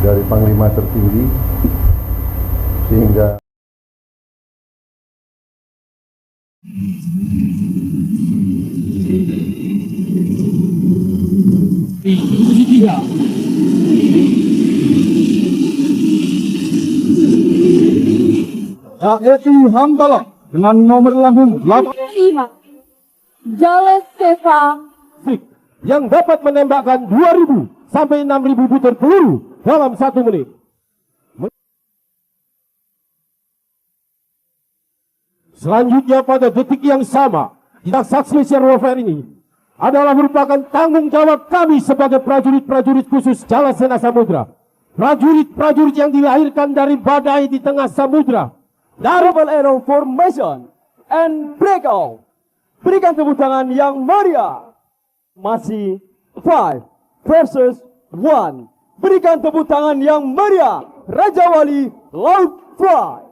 dari Panglima tertinggi, sehingga Eti Hamdallah dengan nomor lambung 5. Jales Seva yang dapat menembakkan 2.000 sampai 6.000 butir peluru dalam 1 menit. Selanjutnya pada detik yang sama, Jaksa Special Warfare ini adalah merupakan tanggung jawab kami sebagai prajurit-prajurit khusus Jalasena Samudra. Prajurit-prajurit yang dilahirkan dari badai di tengah samudra. Double arrow formation and breakout. Berikan tepuk tangan yang meriah. Masih 5 versus 1. Berikan tepuk tangan yang meriah. Raja Wali Laut Fly.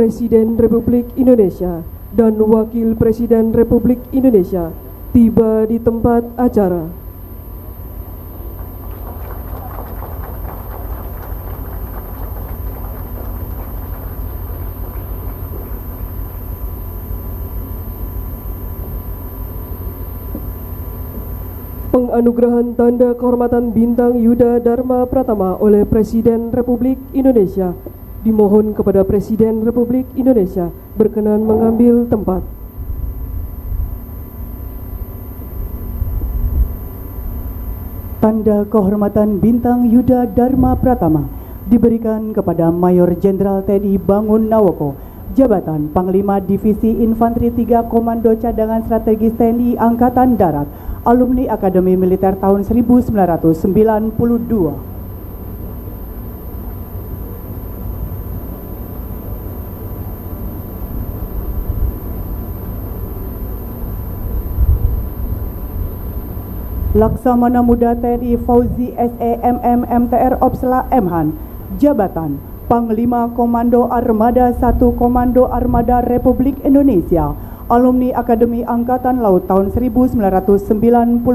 Presiden Republik Indonesia dan Wakil Presiden Republik Indonesia tiba di tempat acara. Penganugerahan Tanda Kehormatan Bintang Yuda Dharma Pratama oleh Presiden Republik Indonesia. Dimohon kepada Presiden Republik Indonesia berkenan mengambil tempat. Tanda Kehormatan Bintang Yuda Dharma Pratama diberikan kepada Mayor Jenderal TNI Bangun Nawoko Jabatan Panglima Divisi Infanteri 3 Komando Cadangan Strategis TNI Angkatan Darat, alumni Akademi Militer tahun 1992. Laksamana Muda TNI Fauzi SEMM MTR Opsla Mhan, jabatan Panglima Komando Armada 1 Komando Armada Republik Indonesia, alumni Akademi Angkatan Laut tahun 1991.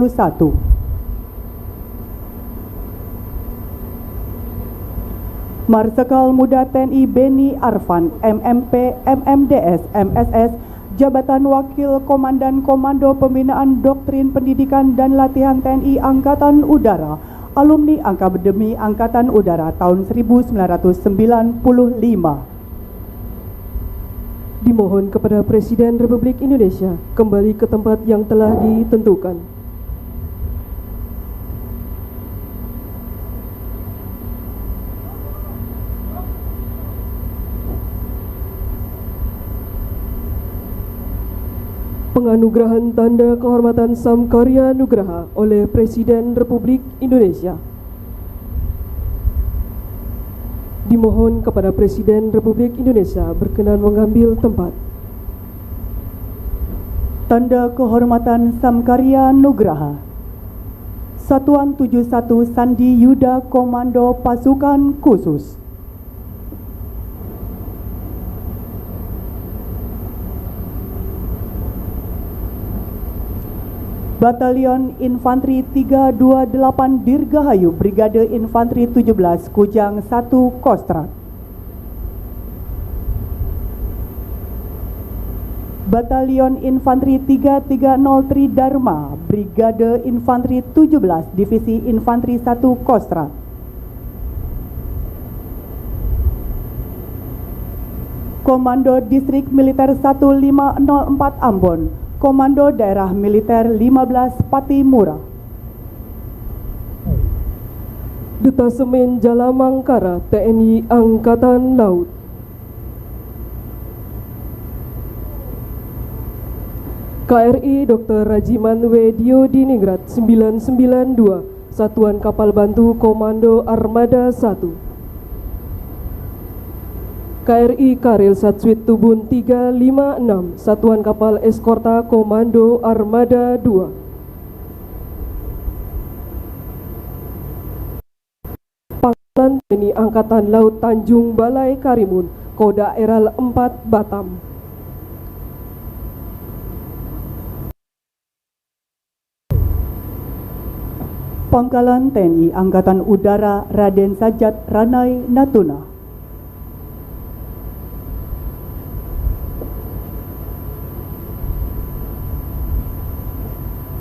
Marsikal Muda TNI Beni Arfan MMP MMDS MSS, jabatan Wakil Komandan Komando Pembinaan Doktrin Pendidikan dan Latihan TNI Angkatan Udara, alumni Akademi Angkatan Udara tahun 1995. Dimohon kepada Presiden Republik Indonesia kembali ke tempat yang telah ditentukan. Penganugerahan Tanda Kehormatan Samkarya Nugraha oleh Presiden Republik Indonesia. Dimohon kepada Presiden Republik Indonesia berkenan mengambil tempat. Tanda Kehormatan Samkarya Nugraha. Satuan 71 Sandi Yuda Komando Pasukan Khusus. Batalion Infanteri 328 Dirgahayu Brigade Infanteri 17 Kujang 1 Kostrat. Batalion Infanteri 3303 Dharma Brigade Infanteri 17 Divisi Infanteri 1 Kostrat. Komando Distrik Militer 1504 Ambon, Komando Daerah Militer 15 Patimura. Detasemen Jalamangkara TNI Angkatan Laut. KRI Dr. Rajiman W. Dio Diningrat 992, Satuan Kapal Bantu Komando Armada 1. KRI Karil Satswit Tubun 356, Satuan Kapal Eskorta Komando Armada 2. Pangkalan TNI Angkatan Laut Tanjung Balai Karimun, Koda Eral 4 Batam. Pangkalan TNI Angkatan Udara Raden Sajat Ranai Natuna.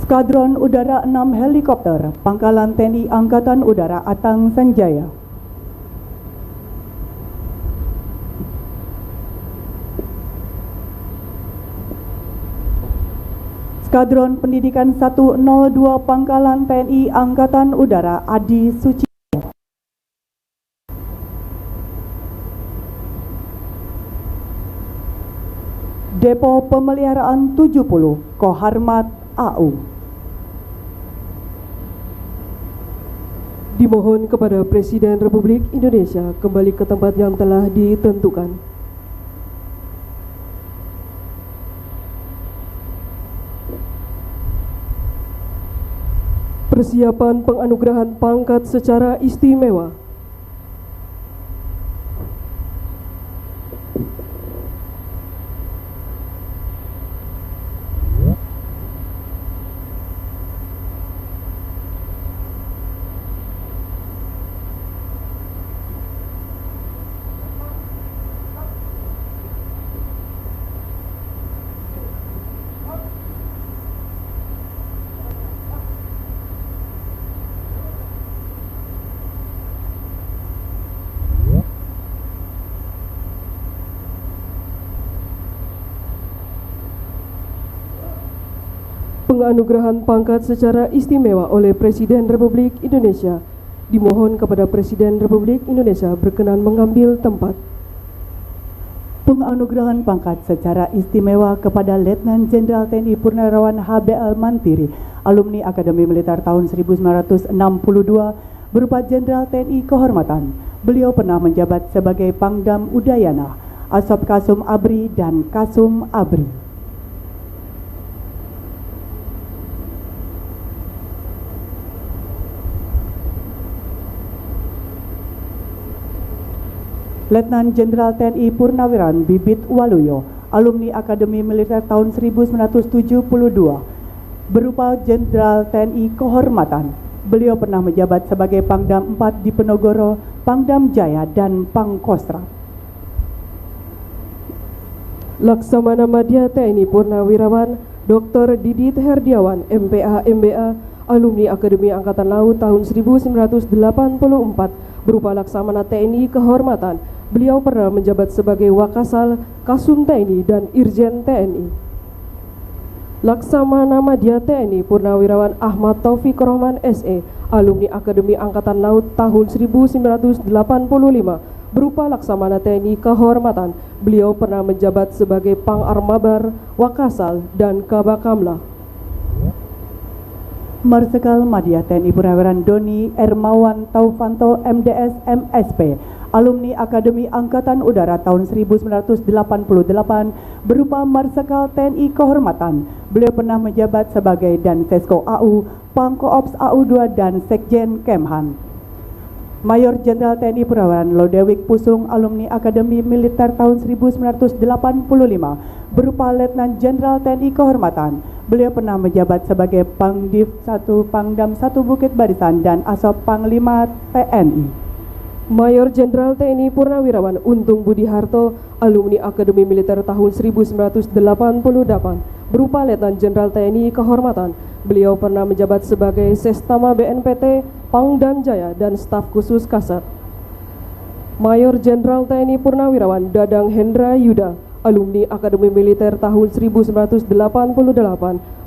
Skadron Udara 6 Helikopter Pangkalan TNI Angkatan Udara Atang Sanjaya. Skadron Pendidikan 102 Pangkalan TNI Angkatan Udara Adi Suci. Depo Pemeliharaan 70 Koharmat AU. Dimohon kepada Presiden Republik Indonesia kembali ke tempat yang telah ditentukan. Persiapan penganugerahan pangkat secara istimewa. Penganugerahan pangkat secara istimewa oleh Presiden Republik Indonesia. Dimohon kepada Presiden Republik Indonesia berkenan mengambil tempat. Penganugerahan pangkat secara istimewa kepada Letnan Jenderal TNI Purnawirawan HBL Mantiri, alumni Akademi Militer tahun 1962, berupa Jenderal TNI Kehormatan. Beliau pernah menjabat sebagai Pangdam Udayana, Asop Kasum Abri, dan Kasum Abri. Letnan Jenderal TNI Purnawirawan Bibit Waluyo, alumni Akademi Militer tahun 1972, berupa Jenderal TNI Kehormatan. Beliau pernah menjabat sebagai Pangdam 4 di Penogoro, Pangdam Jaya, dan Pangkostrat. Laksamana Madya TNI Purnawirawan Dr. Didit Herdiawan, MPA MBA, alumni Akademi Angkatan Laut tahun 1984, berupa Laksamana TNI Kehormatan. Beliau pernah menjabat sebagai Wakasal, Kasum TNI, dan Irjen TNI. Laksamana Madya TNI Purnawirawan Ahmad Taufik Rohman SE, alumni Akademi Angkatan Laut tahun 1985, berupa Laksamana TNI Kehormatan. Beliau pernah menjabat sebagai Pang Armabar, Wakasal, dan Kabakamla. Marsikal Madya TNI Purnawirawan Doni Ermawan Taufanto MDS MSP, alumni Akademi Angkatan Udara tahun 1988, berupa Marsikal TNI Kehormatan. Beliau pernah menjabat sebagai Dansesko AU, Pangkoops AU2, dan Sekjen Kemhan. Mayor Jenderal TNI Purnawirawan Lodewik Pusung, alumni Akademi Militer tahun 1985, berupa Letnan Jenderal TNI Kehormatan. Beliau pernah menjabat sebagai Pangdiv 1 Pangdam 1 Bukit Barisan dan Asop Panglima TNI. Mayor Jenderal TNI Purnawirawan Untung Budi Harto, alumni Akademi Militer tahun 1988, berupa Letnan Jenderal TNI Kehormatan. Beliau pernah menjabat sebagai Sestama BNPT, Pangdam Jaya, dan Staf Khusus Kasat. Mayor Jenderal TNI Purnawirawan Dadang Hendra Yuda, alumni Akademi Militer tahun 1988,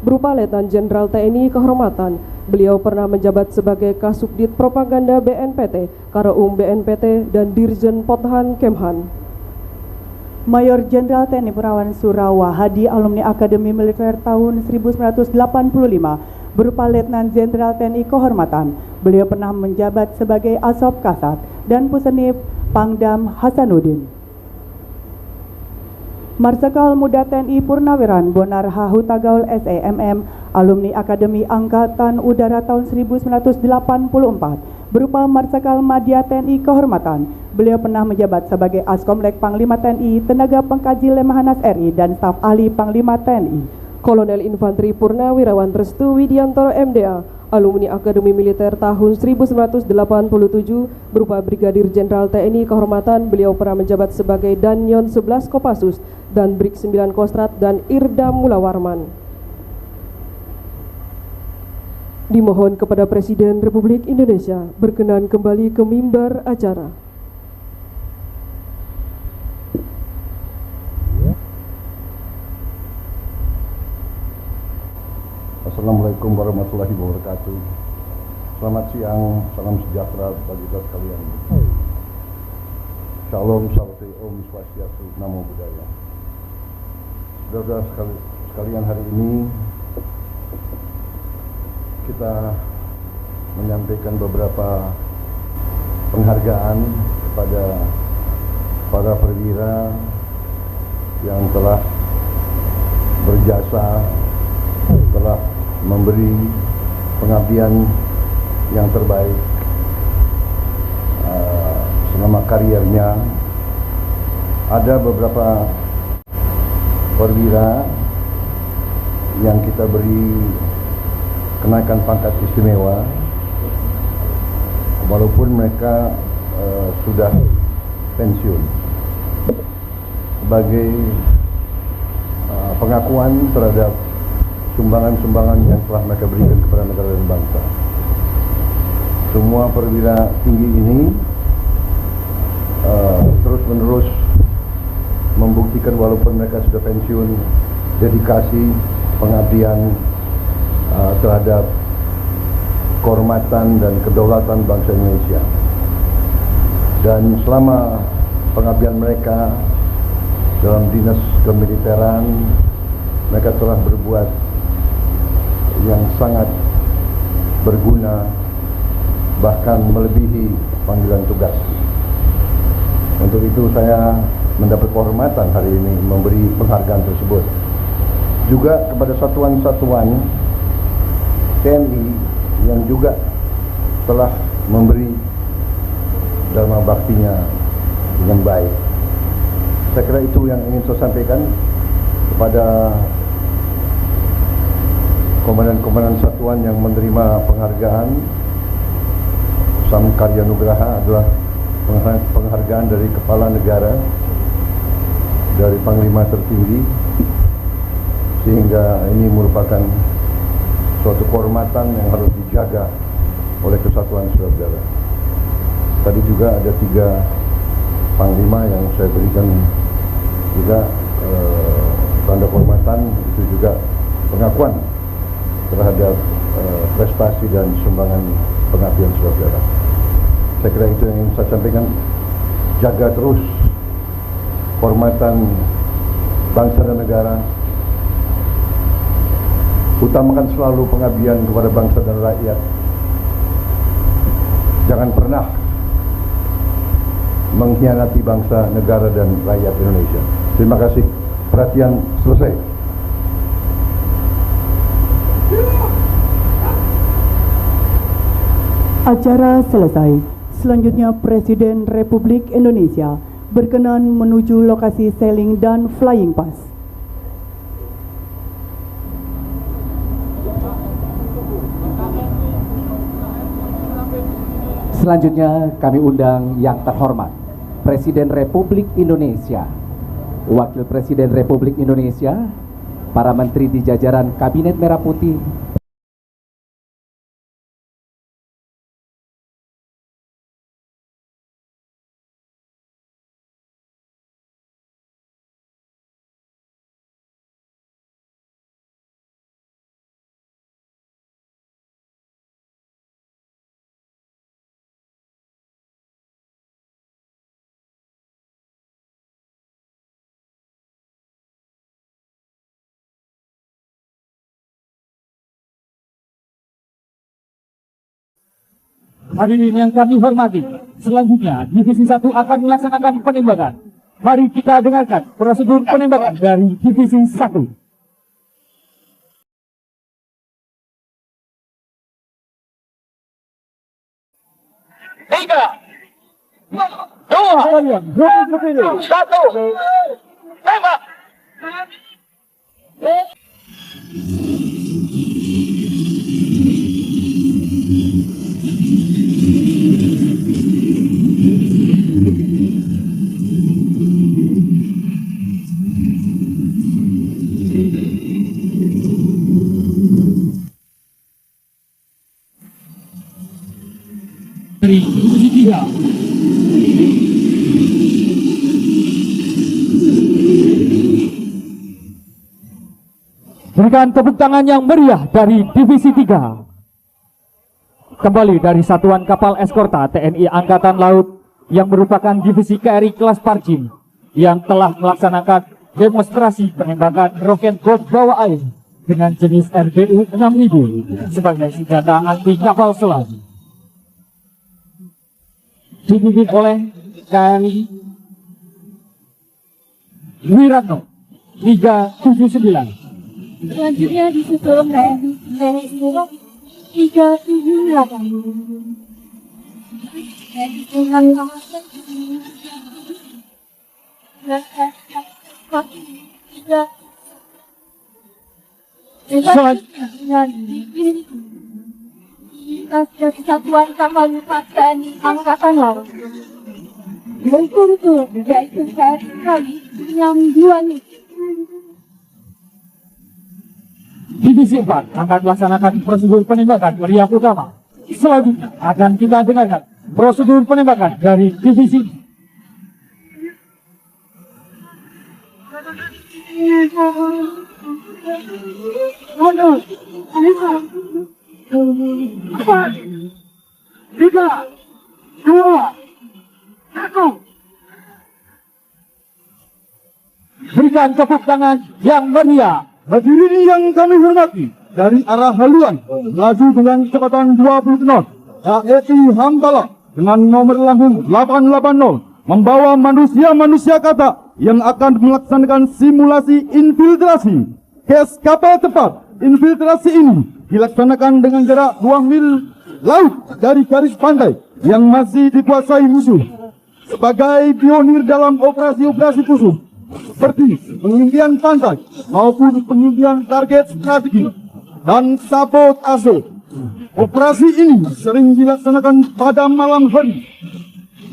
berupa Letnan Jenderal TNI Kehormatan. Beliau pernah menjabat sebagai Kasubdit Propaganda BNPT, Karaum BNPT, dan Dirjen Pothan Kemhan. Mayor Jenderal TNI Purnawirawan Surawa Hadi, alumni Akademi Militer tahun 1985, berupa Letnan Jenderal TNI Kehormatan. Beliau pernah menjabat sebagai Asop Kasat dan Pusenif Pangdam Hasanuddin. Marsikal Muda TNI Purnawirawan Bonar H. Hutagaul SEMM, alumni Akademi Angkatan Udara tahun 1984, berupa Marsikal Madya TNI Kehormatan. Beliau pernah menjabat sebagai Askomlek Panglima TNI, Tenaga Pengkaji Lemhanas RI, dan Staf Ahli Panglima TNI. Kolonel Infanteri Purnawirawan Restu Widiantoro MDA, alumni Akademi Militer tahun 1987, berupa Brigadir Jenderal TNI Kehormatan. Beliau pernah menjabat sebagai Danyon 11 Kopassus dan Brig 9 Kostrat dan Irdam Mulawarman. Dimohon kepada Presiden Republik Indonesia berkenan kembali ke mimbar acara. Assalamualaikum warahmatullahi wabarakatuh. Selamat siang, salam sejahtera bagi kita sekalian. Shalom, Salam, Om Swastiastu, Namo Buddhaya. Saudara sekalian, hari ini kita menyampaikan beberapa penghargaan kepada para perwira yang telah berjasa, telah memberi pengabdian yang terbaik selama kariernya. Ada beberapa perwira yang kita beri kenaikan pangkat istimewa walaupun mereka sudah pensiun, sebagai pengakuan terhadap sumbangan-sumbangan yang telah mereka berikan kepada negara dan bangsa. Semua perwira tinggi ini terus-menerus membuktikan walaupun mereka sudah pensiun, dedikasi pengabdian terhadap kehormatan dan kedaulatan bangsa Indonesia. Dan selama pengabdian mereka dalam dinas kemiliteran. Mereka telah berbuat yang sangat berguna, bahkan melebihi panggilan tugas. Untuk itu saya mendapat kehormatan hari ini memberi penghargaan tersebut. Juga kepada satuan-satuan TNI yang juga telah memberi dharma baktinya dengan baik. Saya kira itu yang ingin saya sampaikan kepada komandan-komandan satuan yang menerima penghargaan. Samkarya Nugraha adalah penghargaan dari Kepala Negara, dari Panglima tertinggi, sehingga ini merupakan suatu kehormatan yang harus dijaga oleh kesatuan saudara. Tadi juga ada 3 Panglima yang saya berikan juga tanda kehormatan, itu juga pengakuan terhadap prestasi dan sumbangan pengabdian saudara. Saya kira itu yang ingin saya sampaikan. Jaga terus kehormatan bangsa dan negara. Utamakan selalu pengabdian kepada bangsa dan rakyat. Jangan pernah mengkhianati bangsa, negara, dan rakyat Indonesia. Terima kasih. Perhatian selesai. Acara selesai. Selanjutnya Presiden Republik Indonesia berkenan menuju lokasi sailing dan flying pass. Selanjutnya kami undang yang terhormat Presiden Republik Indonesia, Wakil Presiden Republik Indonesia, para menteri di jajaran Kabinet Merah Putih, hadirin yang kami hormati, selanjutnya Divisi 1 akan melaksanakan penembakan. Mari kita dengarkan prosedur penembakan dari Divisi 1. 3, 2, 1, tembak! Dari Divisi 3. Berikan tepuk tangan yang meriah dari Divisi 3. Kembali dari Satuan Kapal Eskorta TNI Angkatan Laut yang merupakan divisi KRI kelas Parjim yang telah melaksanakan demonstrasi penembakan roket bom bawah air dengan jenis RBU 6000 sebagai senjata anti kapal selam. Dipimpin oleh KRI Wiratno 379. Selanjutnya disusul KRI 378. Dengan kawasan dari Satuan Kapal TNI Angkatan Laut. Yaitu KRI yang 2 Divisi 4 akan melaksanakan prosedur penembakan meriam utama. Selanjutnya akan kita dengarkan prosedur penembakan dari divisi Tiga, dua, satu. Berikan tepuk tangan yang meriah. Hadirin yang kami hormati, dari arah haluan melaju dengan kecepatan 20 knot KRI Hamdallah dengan nomor lambung 880 membawa manusia-manusia kata yang akan melaksanakan simulasi infiltrasi. Gas kapal cepat infiltrasi ini dilaksanakan dengan jarak 2 mil laut dari garis pantai yang masih dikuasai musuh. Sebagai pionir dalam operasi-operasi khusus seperti pengintian pantai maupun pengintian target strategi dan sabotase, operasi ini sering dilaksanakan pada malam hari.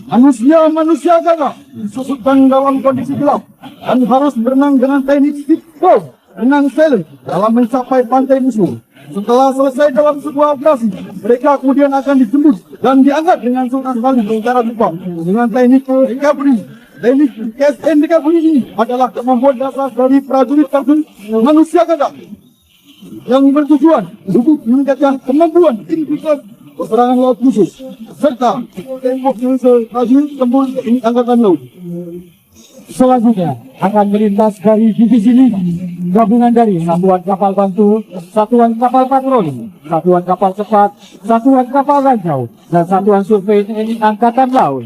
Manusia-manusia gagah disusupkan dalam kondisi gelap dan harus berenang dengan teknik speedboat, renang sailing dalam mencapai pantai musuh. Setelah selesai dalam sebuah operasi, mereka kemudian akan dijemput dan diangkat dengan sultan kali secara cepat dengan teknik recovery. Teknik KSN recovery ini adalah kemampuan dasar dari prajurit-prajurit manusia gagah yang bertujuan untuk meningkatkan kemampuan infiltrasi peperangan laut musuh serta tembok prajurit tempur angkatan laut. Selanjutnya akan melintas dari divisi 5 gabungan dari satuan kapal bantu, satuan kapal patroli, satuan kapal cepat, satuan kapal ranjau, dan satuan survei TNI Angkatan Laut.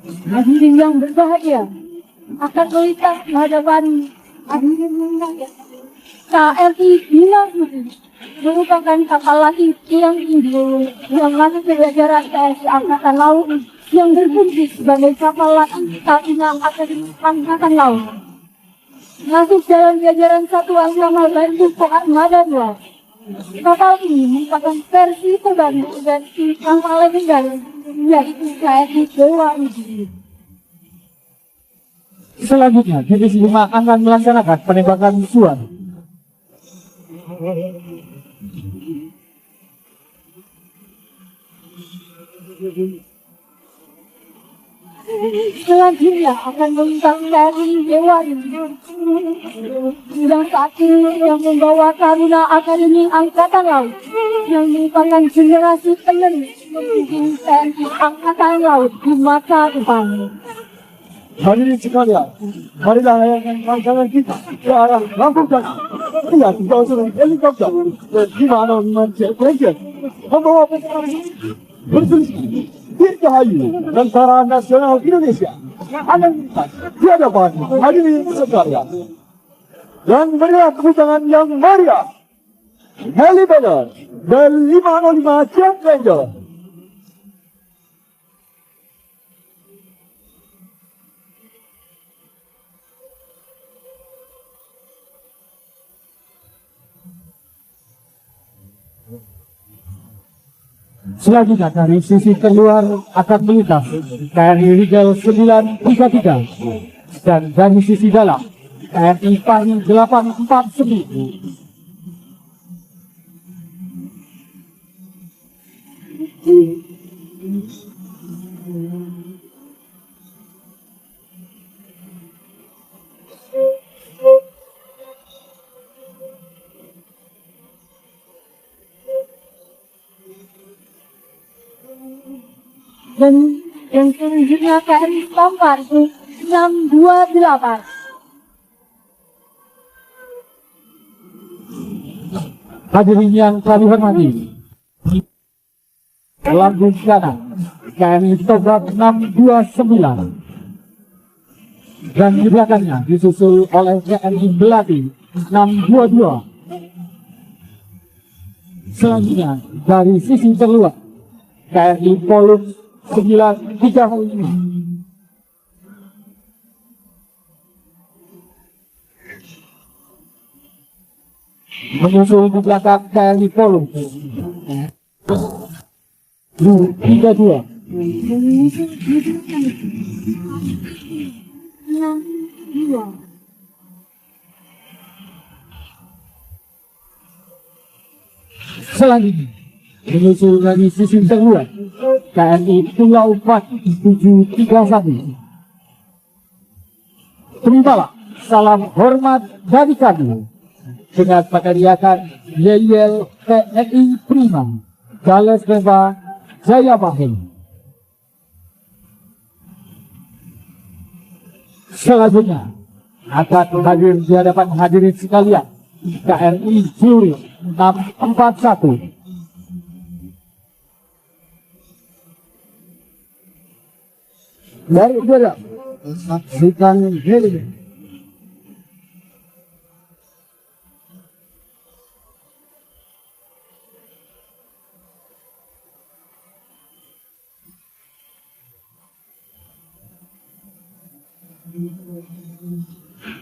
Hadirin yang berbahagia, akan melintas di hadapan hadirin undangan. KRI Bina Putri merupakan kapal latih yang tinggi yang masuk ke jajaran TNI Angkatan Laut yang berfungsi sebagai kapal latih Tabina Akademi Angkatan Laut. Masuk dalam jajaran satuan kapal bantu Armada 2. Kapal ini merupakan versi terbaru dari kapal legendaris yaitu KRI Dewa Uji. Selanjutnya, divisi 5 akan melaksanakan penembakan musuhan. Selanjutnya akan melintas KRI Dewa yang satu yang membawa Taruna Akademi Angkatan Laut yang merupakan generasi penerus memimpin TNI Angkatan Laut di masa depan. Hadirin sekalian, marilah layangkan pandangan kita ke arah Lampung dan lihat seorang helikopter dan di mana jet Ranger membawa pesawat bertuliskan Dirgahayu Tentara Nasional Indonesia akan melintas di hadapan hadirin sekalian. Dan berilah tepuk tangan yang meriah Helikopter dan 505 Jet Ranger. Selanjutnya dari sisi keluar akan melintas KRI Rigel 933 dan dari sisi dalam KRI Pari 849. Dan yang selanjutnya KRI Pampar 628. Hadirin yang kami hormati, lambung kanan KRI Tobrak 629 dan di belakangnya disusul oleh KRI Belati 622. Selanjutnya dari sisi terluar KRI Polus 935. Menyusul di belakang KRI Polus 32. Selanjutnya menyusul dari sisi terluar KRI Pulau 4731. Terimalah salam hormat dari kami dengan meneriakan yel-yel TNI Prima Gales Deva Jaya Bahing. Selanjutnya akan hadir di hadapan hadirin sekalian KRI Zuri 641. Dari udara saksikan heli.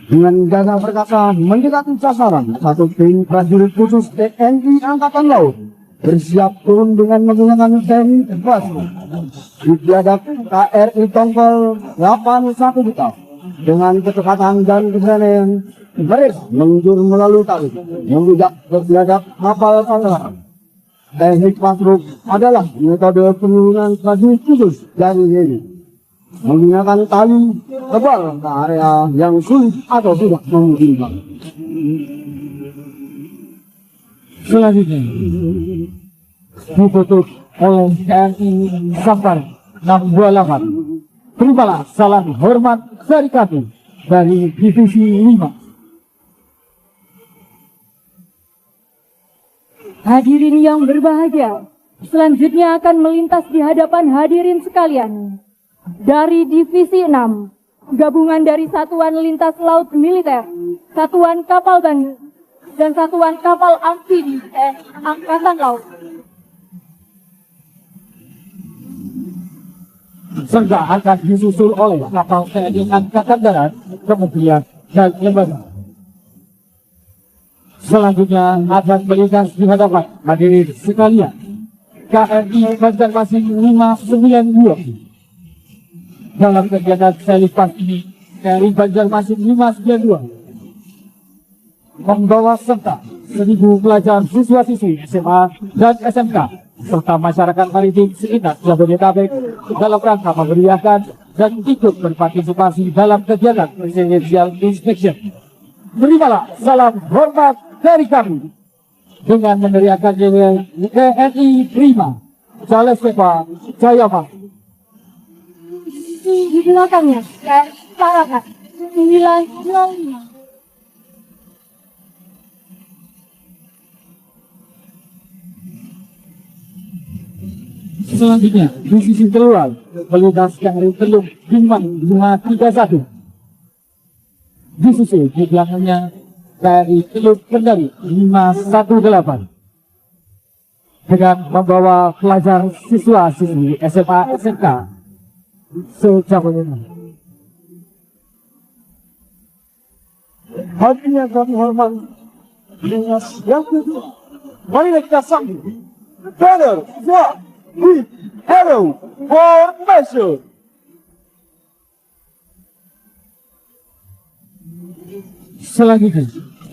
Dengan gagah perkasa mendekati sasaran, satu tim prajurit khusus TNI Angkatan Laut bersiap turun dengan menggunakan teknik plasma. Dijaga KRI Tongkol 81 Juta dengan kecepatan dan keberanian mereka meluncur melalui tali mengudak berbiadab kapal pangkalan. Teknik patruk adalah metode penurunan prajurit khusus dari heli menggunakan tali tebal ke area yang sulit atau tidak memungkinkan. Selanjutnya ditutup oleh TNI Sangkar 628. Terimalah salam hormat dari kami dari Divisi 5. Hadirin yang berbahagia, selanjutnya akan melintas di hadapan hadirin sekalian dari Divisi 6, gabungan dari Satuan Lintas Laut Militer, Satuan Kapal Banyu, dan Satuan Kapal Amfibi Angkatan Laut. Serta akan disusul oleh kapal TNI Angkatan Darat, kementerian dan lembaga. Selanjutnya akan melintas di hadapan hadirin sekalian KRI Banjarmasin 592. Dalam kegiatan selipas ini, KRI Banjarmasin 592 membawa serta 1.000 pelajar siswa-siswi SMA dan SMK serta masyarakat maritim sekitar Jabodetabek dalam rangka memeriahkan dan ikut berpartisipasi dalam kegiatan Presidential Inspection. Berimalah salam hormat dari kami dengan meneriakan TNI Prima Jalestepa Jayama. Di belakangnya, Parakat 905. Selanjutnya, di sisi keluar, melintas KRI Teluk Bintang 531. Disusul di belakangnya KRI Teluk Kendari 518. Dengan membawa pelajar siswa-siswi SMA SMK se-Jabodetabek. Hadirin yang kami hormati, dengan yang kedua, marilah kita sambut Brother Fuad with Hero Formation. Selanjutnya,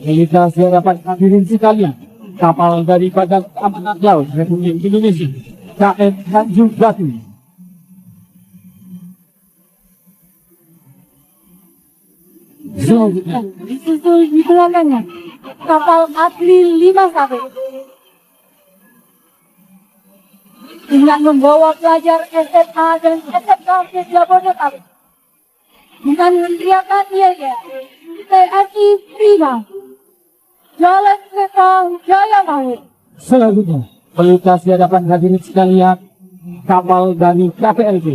melintas di hadapan hadirin sekalian, kapal dari Badan Keamanan Laut Republik Indonesia, KM Tanjung Batu. Selanjutnya, Disusul di belakangnya, kapal Adli 51. Dengan membawa pelajar SMA dan SMK ke Jabodetabek. Dengan meneriakan TNI Prima Jalestepa Jayama. selanjutnya, melintas di hadapan hadirin sekalian, kapal dari KPLB,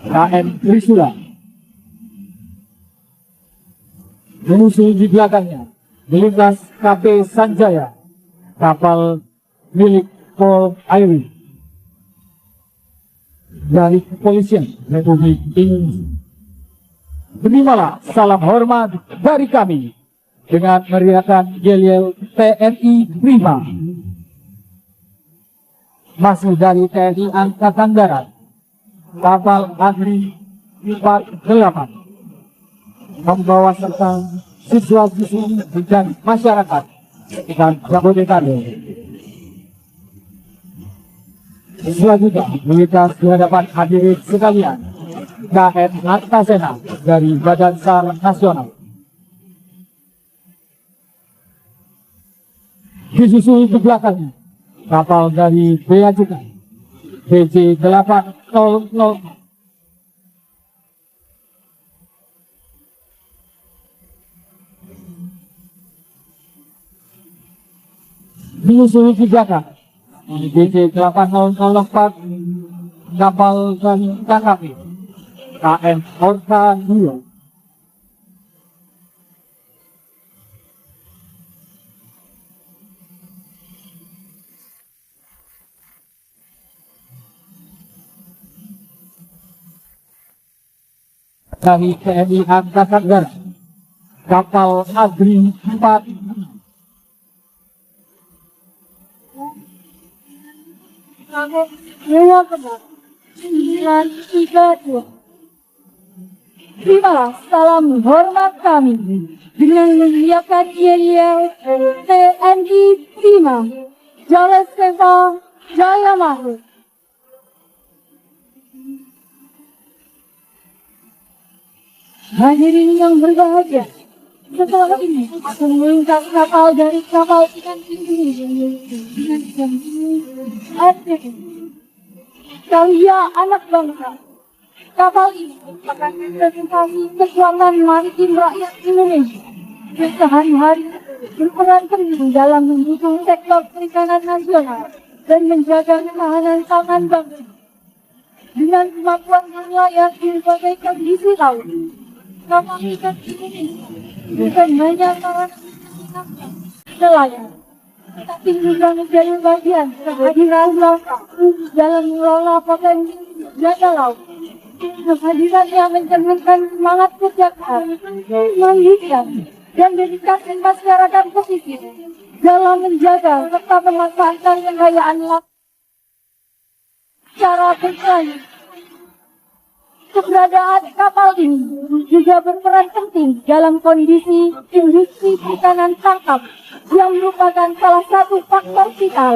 KM Trisula. Menyusul di belakangnya, melintas KP Sanjaya, kapal milik Pol Airi dari Kepolisian Republik Indonesia. Terimalah salam hormat dari kami dengan meriahkan yel-yel TNI Prima. Masih dari TNI Angkatan Darat, kapal Agri 48 membawa serta siswa-siswi dan masyarakat sekitar Jabodetabek. Selanjutnya, melintas di hadapan hadirin sekalian, KN Antasena dari Badan SAR Nasional. Disusul di belakangnya, kapal dari Bea Cukai, BC 800. menyusuri dijaga DC 8004 kapal KKP KM Orca 2. Dari TNI Angkatan Darat kapal Agri 4 Dewa Kembar 932. Terimalah salam hormat kami dengan mengiyakan yel-yel TNI Prima Jales Seva Jaya Mahmud. Hadirin yang berbahagia, setelah ini akan melintas kapal dari kapal ikan tinggi dengan jam Kalian anak bangsa. Kapal ini merupakan representasi kekuatan maritim rakyat Indonesia yang sehari-hari berperan penting dalam mendukung sektor perikanan nasional dan menjaga ketahanan pangan bangsa. Dengan kemampuan berlayar di berbagai kondisi laut, kapal ikan Indonesia bukan hanya nelayan, tapi juga menjadi bagian kehadiran bangsa dalam mengelola potensi jaga laut. Kehadiran yang mencerminkan semangat kerja keras, mandiri dan dedikasi masyarakat pesisir dalam menjaga serta memanfaatkan kekayaan laut secara berkelanjutan. Keberadaan kapal ini juga berperan penting dalam kondisi industri perikanan tangkap yang merupakan salah satu faktor vital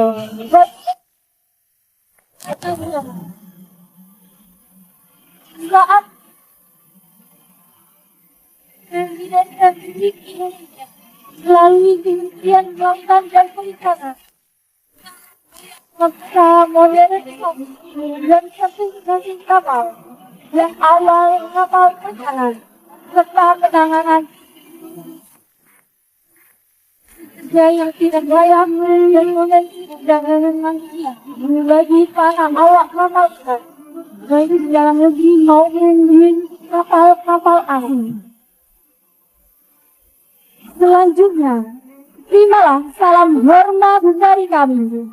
saat Presiden Republik Indonesia melalui Kementerian Kelautan dan Perikanan serta modernisasi dan sertifikasi kapal dan awal kapal perikanan serta penanganan kerja yang tidak layak dan potensi perdagangan manusia bagi para awak kapal ikan, baik di dalam negeri maupun di kapal-kapal asing. Selanjutnya, terimalah salam hormat dari kami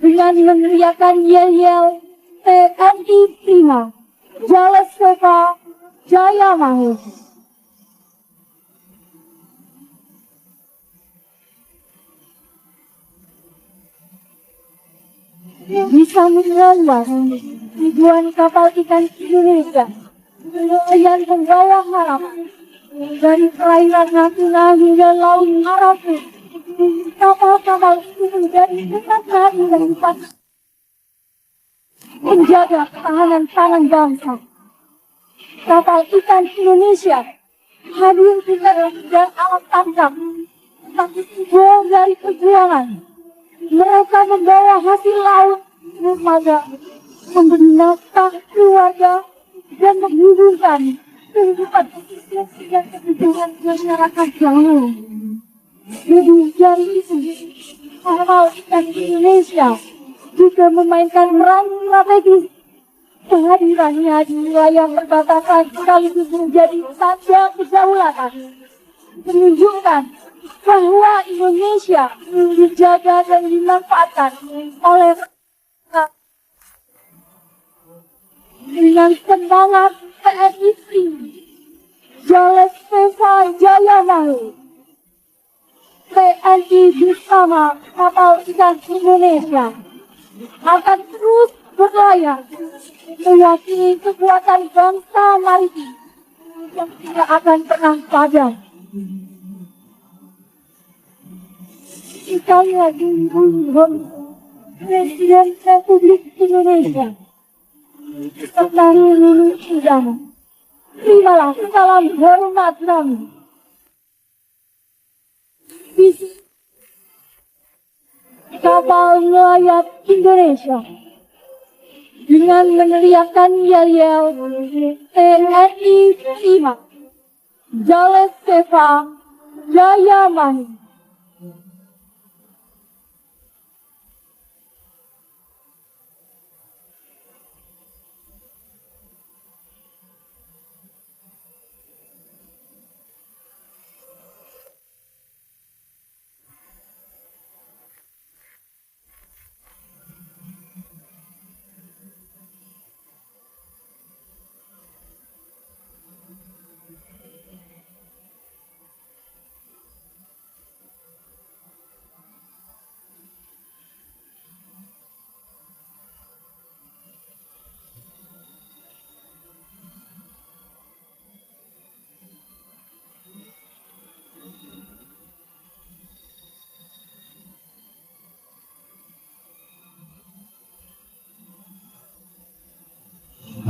dengan meneriakan yel-yel TNI Prima Jales Seva Jaya Mahmud. Di samudera luas, ribuan kapal ikan Indonesia nelayan penggawa harapan dari perairan Natuna hingga Laut Arafura. Kapal-kapal itu dari dekat hari dan empat menjaga ketahanan pangan bangsa. Kapal ikan Indonesia hadir di dan alat tangkap, tapi juga dari perjuangan. Mereka membawa hasil laut kepada memberi nafkah keluarga dan menghidupkan kehidupan pesisir dan kebutuhan masyarakat yang lain. Lebih dari itu, kapal ikan Indonesia juga memainkan peran strategis. Kehadirannya di wilayah perbatasan sekaligus menjadi tanda kedaulatan, menunjukkan bahwa Indonesia dijaga dan dimanfaatkan oleh dengan semangat TNI Jales Seva Jaya Mahmud. TNI bersama kapal ikan Indonesia akan terus berlayar meyakini kekuatan bangsa maritim yang tidak akan pernah padam. Sekali lagi Presiden Republik Indonesia serta seluruh undangan, terimalah salam hormat kami. Kapal nelayan Indonesia dengan meneriakkan yel-yel TNI Prima Jales Seva Jaya Mahmud.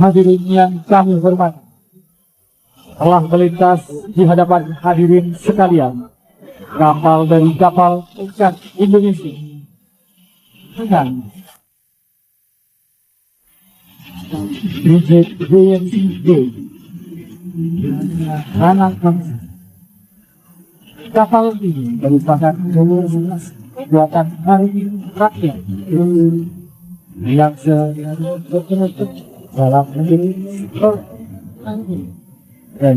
Hadirin yang kami hormati, telah melintas di hadapan hadirin sekalian kapal dari kapal ikan Indonesia dengan Bridget BNCB anak bangsa. Kapal ini merupakan buatan hari rakyat yang dalam negeri dan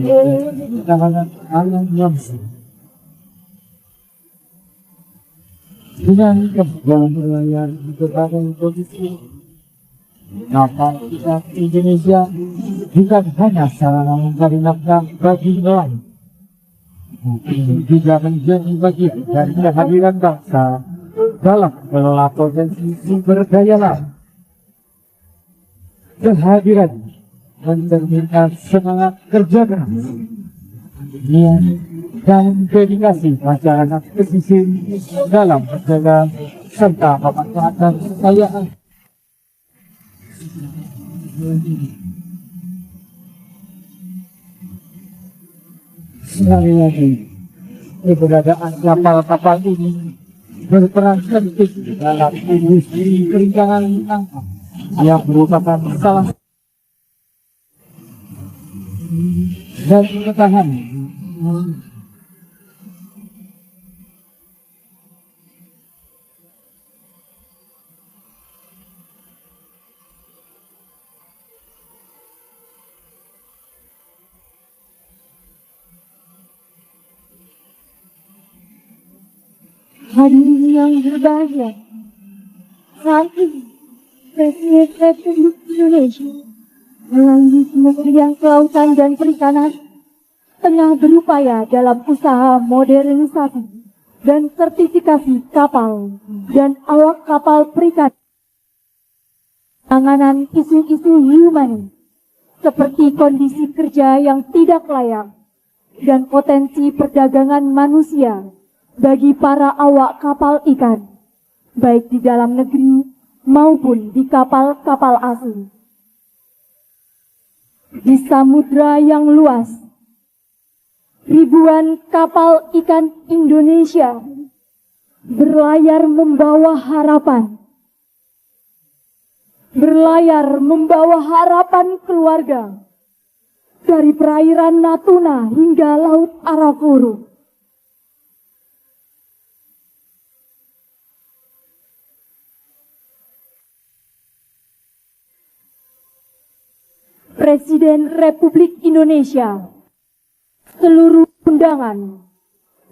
tangan alam bangsa. Dengan kebanggaan berbagai posisi, kapal ikan Indonesia bukan hanya sarana mencari nafkah bagi nelayan, juga menjadi bagian dari kehadiran bangsa dalam mengelola potensi sumber daya laut. Kehadiran mencerminkan semangat kerja keras, niat dan dedikasi masyarakat pesisir dalam menjaga serta memanfaatkan kekayaan. Sekali lagi, keberadaan kapal-kapal ini berperan penting dalam industri perikanan tangkap yang merupakan salah dan ketahanan hadirin yang berbahagia. Saat ini Presiden Republik Indonesia melalui Kementerian Kelautan dan Perikanan tengah berupaya dalam usaha modernisasi dan sertifikasi kapal dan awak kapal perikanan. Penanganan isu-isu humanis seperti kondisi kerja yang tidak layak dan potensi perdagangan manusia bagi para awak kapal ikan, baik di dalam negeri maupun di kapal-kapal asing. Di samudra yang luas, ribuan kapal ikan Indonesia berlayar membawa harapan. Berlayar membawa harapan keluarga dari perairan Natuna hingga Laut Arafuru. Presiden Republik Indonesia, seluruh undangan,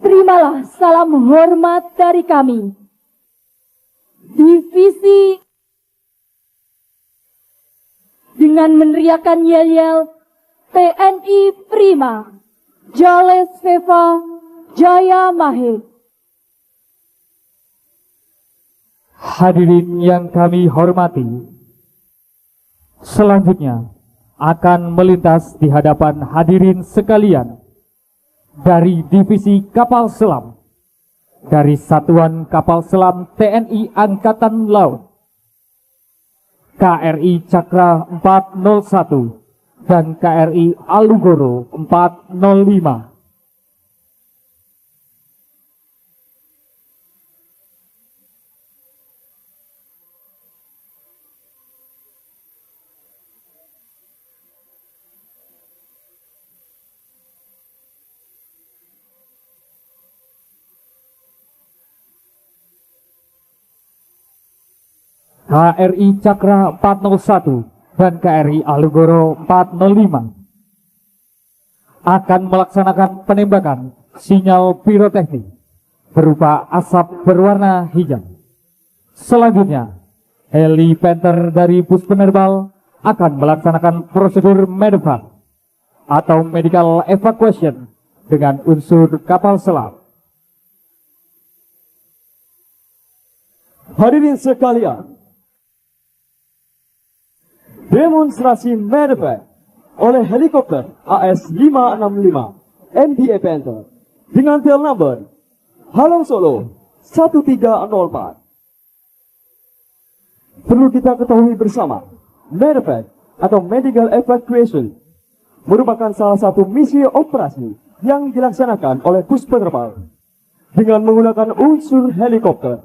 terimalah salam hormat dari kami. Divisi dengan meneriakan yel-yel TNI Prima, Jales Veva, Jaya Mahe. Hadirin yang kami hormati, selanjutnya akan melintas di hadapan hadirin sekalian dari Divisi Kapal Selam, dari Satuan Kapal Selam TNI Angkatan Laut, KRI Cakra 401 dan KRI Alugoro 405. KRI Cakra 401 dan KRI Alugoro 405 akan melaksanakan penembakan sinyal piroteknik berupa asap berwarna hijau. Selanjutnya, heli Panther dari bus penerbal akan melaksanakan prosedur medevac atau medical evacuation dengan unsur kapal selam. Hadirin sekalian, demonstrasi medevac oleh helikopter AS-565 MDA Panther dengan tail number Halong Solo 1304. Perlu kita ketahui bersama, medevac atau Medical Evacuation merupakan salah satu misi operasi yang dilaksanakan oleh bus penerbang dengan menggunakan unsur helikopter.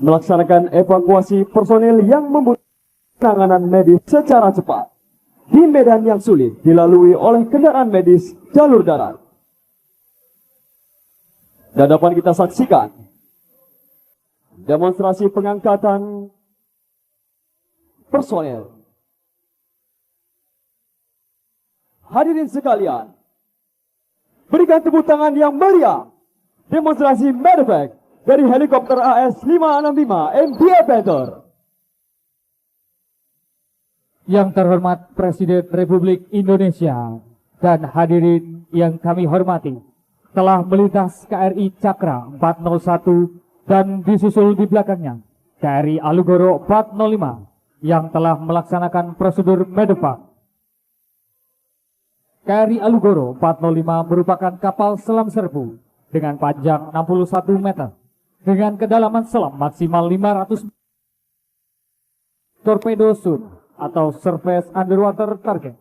Melaksanakan evakuasi personel yang membutuhkan penanganan medis secara cepat di medan yang sulit dilalui oleh kendaraan medis jalur darat. Dan dapat kita saksikan demonstrasi pengangkatan personel. Hadirin sekalian, berikan tepuk tangan yang meriah demonstrasi medevac dari helikopter AS-565 MDA Panther. Yang terhormat Presiden Republik Indonesia dan hadirin yang kami hormati, telah melintas KRI Cakra 401 dan disusul di belakangnya KRI Alugoro 405 yang telah melaksanakan prosedur medevac. KRI Alugoro 405 merupakan kapal selam serbu dengan panjang 61 meter dengan kedalaman selam maksimal 500 torpedo SUT atau Surface Underwater Target.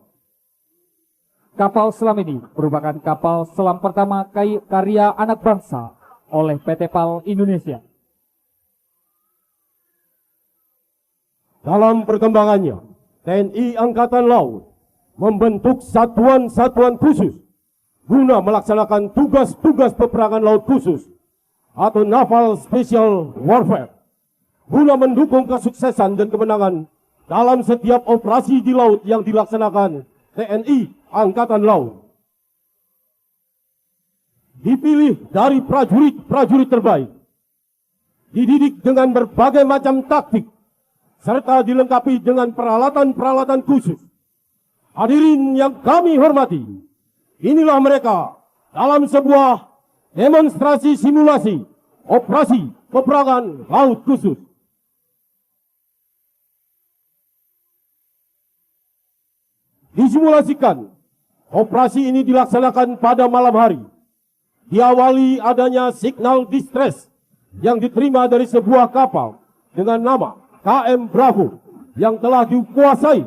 Kapal selam ini merupakan kapal selam pertama karya anak bangsa oleh PT PAL Indonesia. Dalam perkembangannya, TNI Angkatan Laut membentuk satuan-satuan khusus guna melaksanakan tugas-tugas peperangan laut khusus atau Naval Special Warfare guna mendukung kesuksesan dan kemenangan dalam setiap operasi di laut yang dilaksanakan TNI Angkatan Laut. Dipilih dari prajurit-prajurit terbaik, dididik dengan berbagai macam taktik, serta dilengkapi dengan peralatan-peralatan khusus. Hadirin yang kami hormati, inilah mereka dalam sebuah demonstrasi simulasi operasi peperangan laut khusus. Disimulasikan, operasi ini dilaksanakan pada malam hari. Diawali adanya signal distress yang diterima dari sebuah kapal dengan nama KM Bravo yang telah dikuasai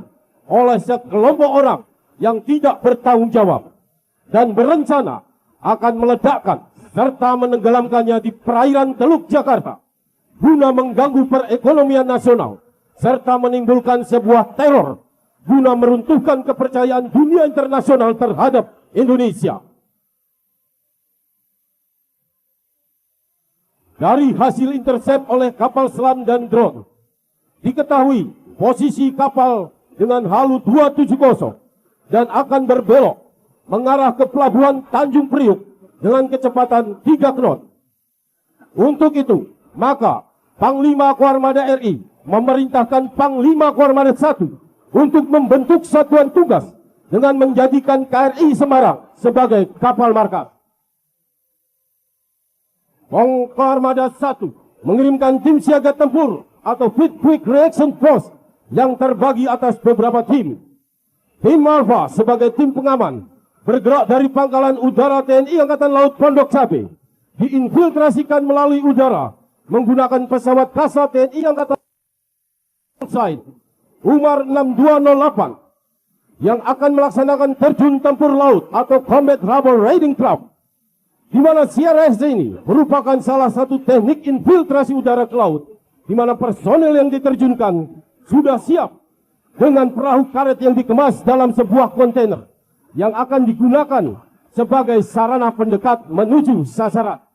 oleh sekelompok orang yang tidak bertanggung jawab dan berencana akan meledakkan serta menenggelamkannya di perairan Teluk Jakarta guna mengganggu perekonomian nasional serta menimbulkan sebuah teror guna meruntuhkan kepercayaan dunia internasional terhadap Indonesia. Dari hasil intercept oleh kapal selam dan drone, diketahui posisi kapal dengan halu 270 dan akan berbelok mengarah ke pelabuhan Tanjung Priuk dengan kecepatan 3 knot. Untuk itu, maka Panglima Koarmada RI memerintahkan Panglima Koarmada 1 untuk membentuk satuan tugas dengan menjadikan KRI Semarang sebagai kapal markas. Koarmada 1 mengirimkan tim siaga tempur atau Fleet Quick Reaction Force yang terbagi atas beberapa tim. Tim Alpha sebagai tim pengaman bergerak dari Pangkalan Udara TNI Angkatan Laut Pondok Cabe, diinfiltrasikan melalui udara menggunakan pesawat Kasa TNI Angkatan Laut Umar 6208 yang akan melaksanakan terjun tempur laut atau Combat Rubber Raiding Craft, di mana CRS ini merupakan salah satu teknik infiltrasi udara ke laut, di mana personel yang diterjunkan sudah siap dengan perahu karet yang dikemas dalam sebuah kontainer yang akan digunakan sebagai sarana pendekat menuju sasaran.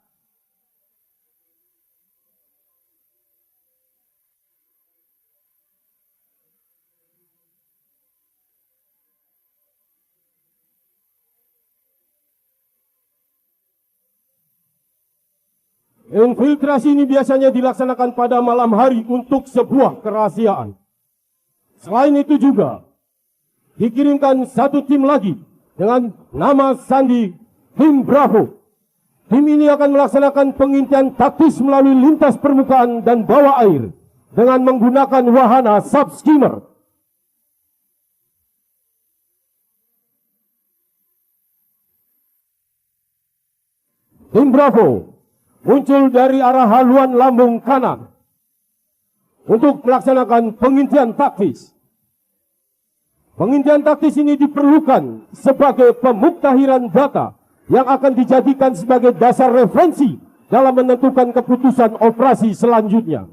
Infiltrasi ini biasanya dilaksanakan pada malam hari untuk sebuah kerahasiaan. Selain itu juga dikirimkan satu tim lagi dengan nama sandi Tim Bravo. Tim ini akan melaksanakan pengintian taktis melalui lintas permukaan dan bawah air dengan menggunakan wahana subskimmer. Tim Bravo muncul dari arah haluan lambung kanan untuk melaksanakan pengintian taktis Pengintian taktis ini diperlukan sebagai pemuktahiran data yang akan dijadikan sebagai dasar referensi dalam menentukan keputusan operasi selanjutnya.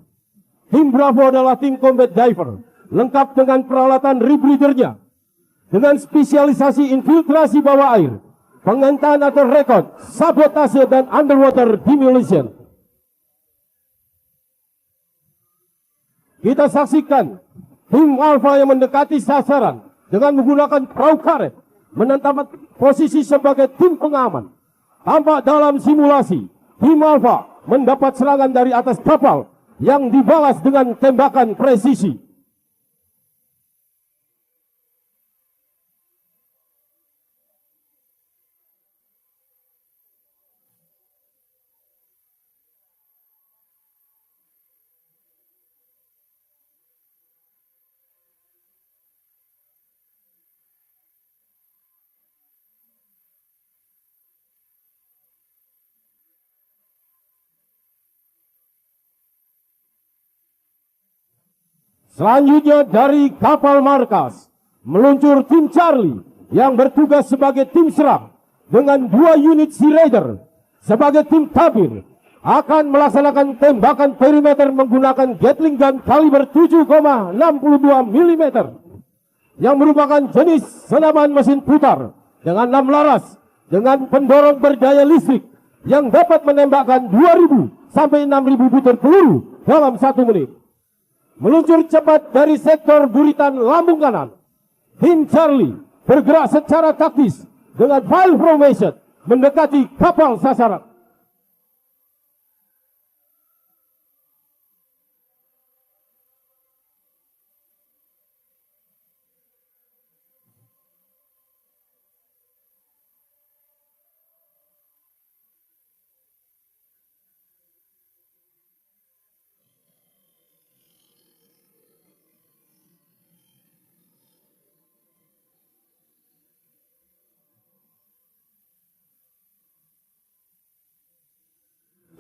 Tim Bravo adalah tim combat diver, lengkap dengan peralatan rebreathernya, dengan spesialisasi infiltrasi bawah air, pengentaan atau rekod, sabotase, dan underwater demolition. Kita saksikan tim Alpha yang mendekati sasaran dengan menggunakan perahu karet, menentang posisi sebagai tim pengaman. Tampak dalam simulasi, tim Alpha mendapat serangan dari atas kapal yang dibalas dengan tembakan presisi. Selanjutnya dari kapal markas meluncur tim Charlie yang bertugas sebagai tim serang dengan 2 unit Sea Raider sebagai tim tabir akan melaksanakan tembakan perimeter menggunakan Gatling gun kaliber 7,62 mm yang merupakan jenis senaman mesin putar dengan 6 laras dengan pendorong berdaya listrik yang dapat menembakkan 2.000 sampai 6.000 butir peluru dalam 1 menit. Meluncur cepat dari sektor buritan lambung kanan, tim Charlie bergerak secara taktis dengan file formation mendekati kapal sasaran.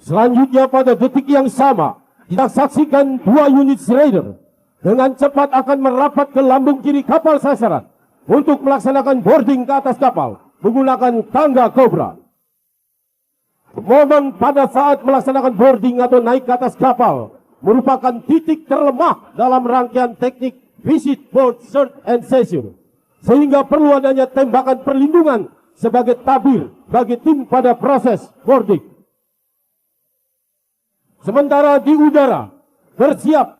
Selanjutnya pada detik yang sama, kita saksikan 2 unit Raider dengan cepat akan merapat ke lambung kiri kapal sasaran untuk melaksanakan boarding ke atas kapal menggunakan tangga Cobra. Momen pada saat melaksanakan boarding atau naik ke atas kapal merupakan titik terlemah dalam rangkaian teknik visit, board, search, and seizure, sehingga perlu adanya tembakan perlindungan sebagai tabir bagi tim pada proses boarding. Sementara di udara bersiap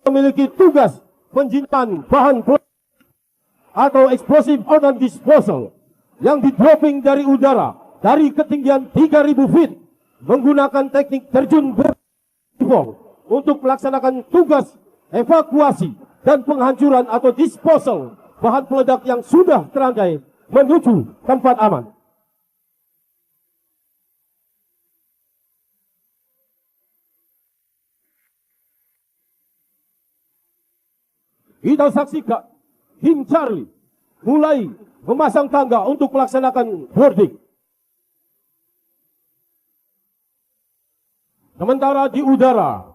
memiliki tugas penjintan bahan atau explosive ordnance disposal yang di-dropping dari udara dari ketinggian 3.000 feet menggunakan teknik terjun vertikal untuk melaksanakan tugas evakuasi dan penghancuran atau disposal bahan peledak yang sudah terangkai menuju tempat aman. Kita saksikan tim Charlie mulai memasang tangga untuk melaksanakan boarding. Sementara di udara,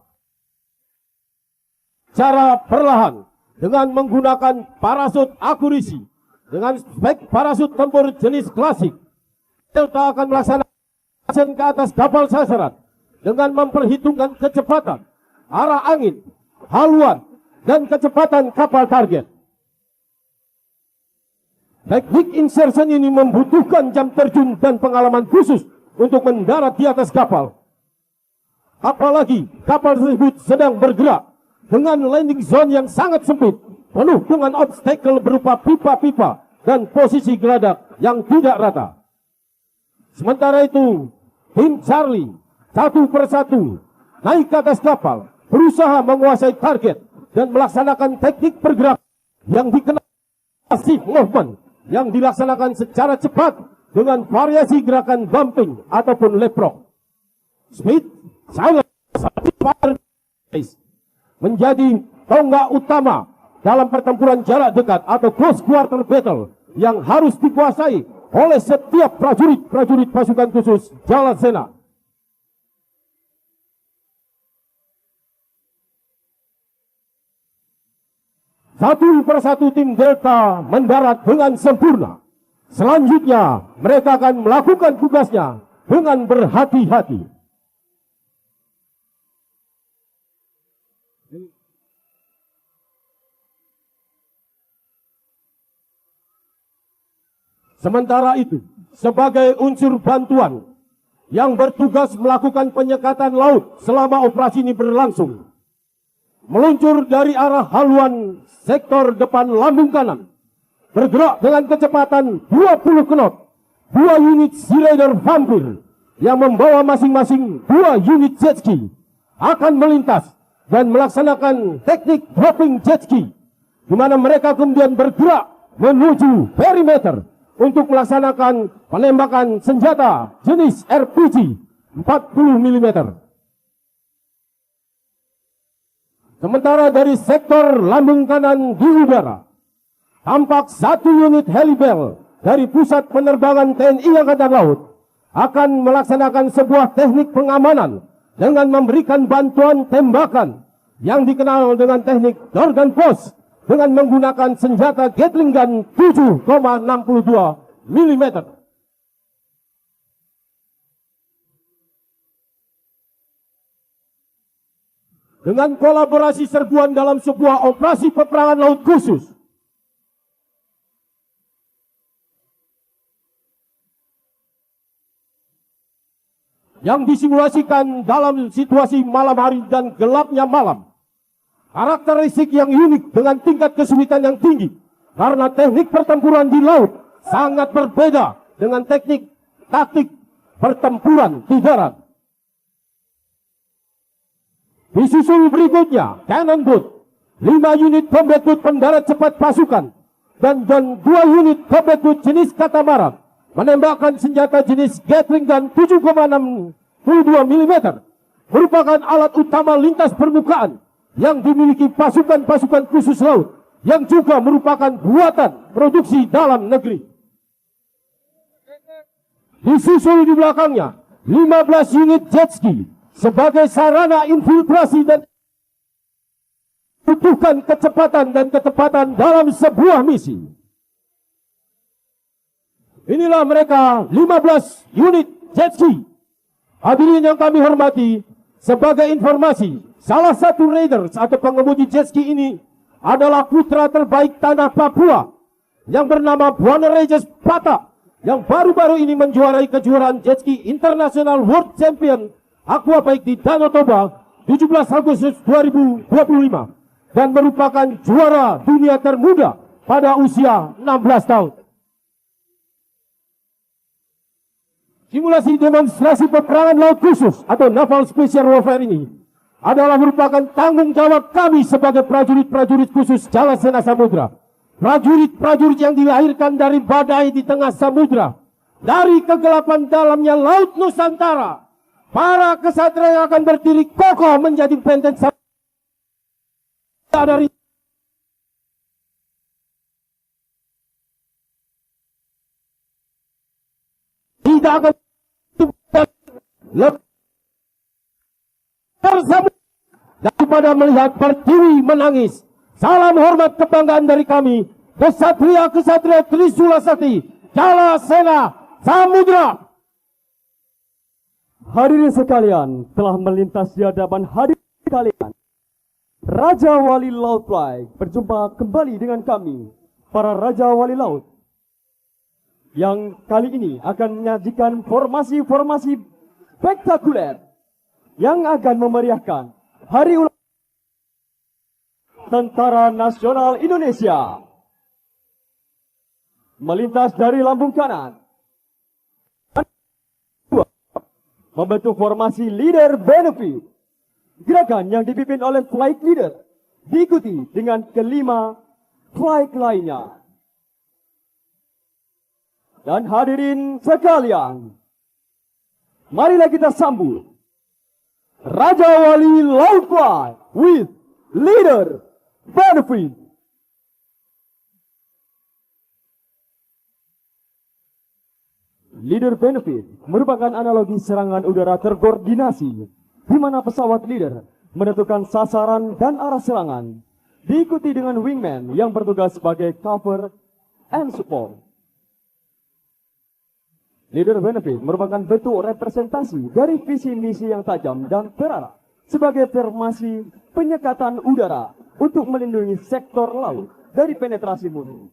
cara perlahan dengan menggunakan parasut akurisi dengan spek parasut tempur jenis klasik, Delta akan melaksanakan ke atas kapal sasaran dengan memperhitungkan kecepatan, arah angin, haluan, dan kecepatan kapal target. Teknik insertion ini membutuhkan jam terjun dan pengalaman khusus untuk mendarat di atas kapal. Apalagi kapal tersebut sedang bergerak dengan landing zone yang sangat sempit, penuh dengan obstacle berupa pipa-pipa dan posisi geladak yang tidak rata. Sementara itu, tim Charlie satu persatu naik ke atas kapal, berusaha menguasai target dan melaksanakan teknik pergerakan yang dikenal passive movement yang dilaksanakan secara cepat dengan variasi gerakan bumping ataupun leapfrog. Speed, silence, menjadi tonggak utama dalam pertempuran jarak dekat atau close quarter battle yang harus dikuasai oleh setiap prajurit pasukan khusus Jalasena. Satu persatu tim Delta mendarat dengan sempurna. Selanjutnya, mereka akan melakukan tugasnya dengan berhati-hati. Sementara itu, sebagai unsur bantuan yang bertugas melakukan penyekatan laut selama operasi ini berlangsung, meluncur dari arah haluan sektor depan lambung kanan, bergerak dengan kecepatan 20 knot, 2 unit Sea Raider Vampir yang membawa masing-masing 2 unit jet ski akan melintas dan melaksanakan teknik dropping jet ski, di mana mereka kemudian bergerak menuju perimeter untuk melaksanakan penembakan senjata jenis RPG 40 mm. Sementara dari sektor lambung kanan di udara, tampak 1 unit Helibel dari pusat penerbangan TNI Angkatan Laut akan melaksanakan sebuah teknik pengamanan dengan memberikan bantuan tembakan yang dikenal dengan teknik Jordan Post dengan menggunakan senjata Gatling Gun 7,62 mm. Dengan kolaborasi serbuan dalam sebuah operasi peperangan laut khusus, yang disimulasikan dalam situasi malam hari dan gelapnya malam. Karakteristik yang unik dengan tingkat kesulitan yang tinggi, karena teknik pertempuran di laut sangat berbeda dengan teknik taktik pertempuran di darat. Disusul berikutnya cannon boat, 5 unit combat boat pendarat cepat pasukan, dan 2 unit combat boat jenis katamaran menembakkan senjata jenis Gatling Gun 7,62 mm, merupakan alat utama lintas permukaan yang dimiliki pasukan-pasukan khusus laut yang juga merupakan buatan produksi dalam negeri. Disusul di belakangnya 15 unit jet ski sebagai sarana infiltrasi dan membutuhkan kecepatan dan ketepatan dalam sebuah misi. Inilah mereka 15 unit jet ski. Hadirin yang kami hormati, sebagai informasi, salah satu raiders atau pengemudi jet ski ini adalah putra terbaik tanah Papua yang bernama Buana Regis Pata, yang baru-baru ini menjuarai kejuaraan jet ski International World Champion Aquabaik di Danau Toba 17 Agustus 2025 dan merupakan juara dunia termuda pada usia 16 tahun. Simulasi demonstrasi peperangan laut khusus atau Naval Special Warfare ini adalah merupakan tanggung jawab kami sebagai prajurit-prajurit khusus Jala Sena Samudra. Prajurit-prajurit yang dilahirkan dari badai di tengah samudra, dari kegelapan dalamnya Laut Nusantara. Para kesatria yang akan berdiri kokoh menjadi benteng dari tidak akan daripada melihat Pertiwi menangis. Salam hormat kebanggaan dari kami, kesatria-kesatria Trisula Sakti Jala Sena Samudra. Hadirin sekalian, telah melintas di hadapan hadirin sekalian, Raja Wali Laut Fly berjumpa kembali dengan kami, para Raja Wali Laut, yang kali ini akan menyajikan formasi-formasi spektakuler yang akan memeriahkan Hari Ulang Tentara Nasional Indonesia. Melintas dari lambung kanan, membentuk formasi leader benefit. Gerakan yang dipimpin oleh flight leader diikuti dengan kelima flight lainnya. Dan hadirin sekalian, marilah kita sambut Raja Wali Laut Fly with leader benefit. Leader benefit merupakan analogi serangan udara terkoordinasi, di mana pesawat leader menentukan sasaran dan arah serangan diikuti dengan wingman yang bertugas sebagai cover and support. Leader benefit merupakan bentuk representasi dari visi misi yang tajam dan terarah sebagai formasi penyekatan udara untuk melindungi sektor laut dari penetrasi musuh.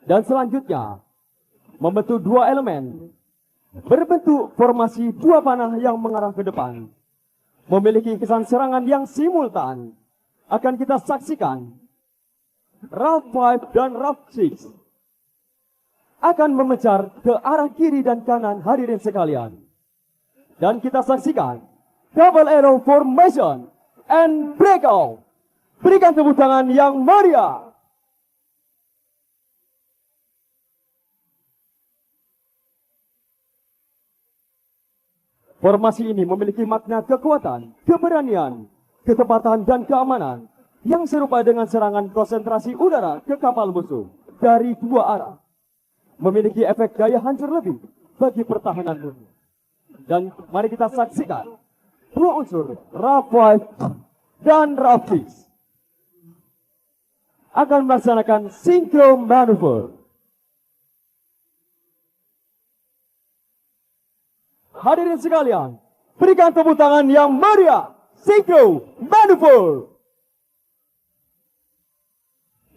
Dan selanjutnya, membentuk dua elemen berbentuk formasi dua panah yang mengarah ke depan, memiliki kesan serangan yang simultan. Akan kita saksikan RAF 5 dan RAF 6 akan memecar ke arah kiri dan kanan hadirin sekalian. Dan kita saksikan double arrow formation and breakout. Berikan tepuk tangan yang meriah. Formasi ini memiliki makna kekuatan, keberanian, ketepatan dan keamanan yang serupa dengan serangan konsentrasi udara ke kapal musuh dari dua arah. Memiliki efek daya hancur lebih bagi pertahanan musuh. Dan mari kita saksikan dua unsur RAF 5 dan RAF 6 akan melaksanakan synchro maneuver. Hadirin sekalian, berikan tepuk tangan yang meriah. Synchro maneuver.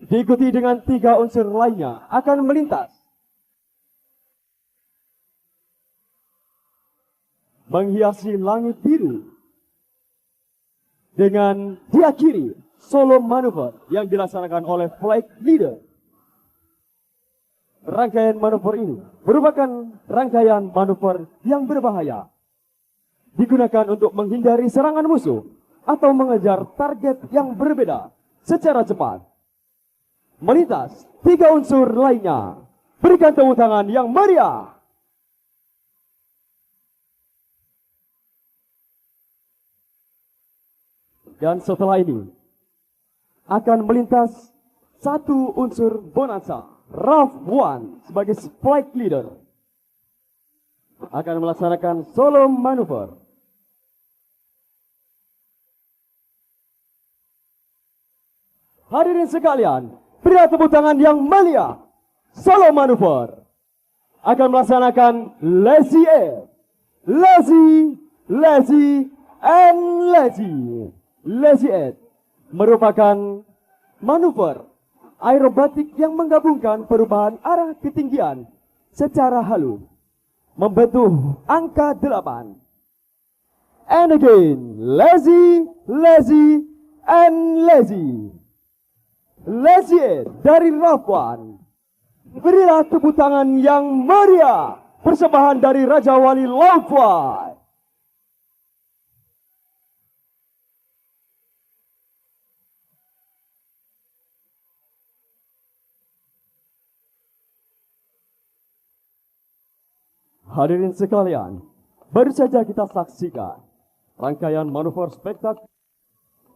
Diikuti dengan tiga unsur lainnya akan melintas. Menghiasi langit biru. Dengan diakhiri solo manuver yang dilaksanakan oleh flight leader. Rangkaian manuver ini merupakan rangkaian manuver yang berbahaya. Digunakan untuk menghindari serangan musuh atau mengejar target yang berbeda secara cepat. Melintas tiga unsur lainnya. Berikan tepuk tangan yang meriah. Dan setelah ini akan melintas satu unsur bonanza. RAF 1 sebagai flight leader akan melaksanakan solo manuver. Hadirin sekalian, beri tepuk tangan yang meriah. Solo manuver akan melaksanakan lazy air, lazy and lazy. Lazy air merupakan manuver aerobatik yang menggabungkan perubahan arah ketinggian secara halus membentuk angka 8. And again, lazy and lazy. Lazy dari RAF 1. Berilah tepuk tangan yang meriah. Persembahan dari Raja Wali Laut Fly. Hadirin sekalian, baru saja kita saksikan rangkaian manuver spektakuler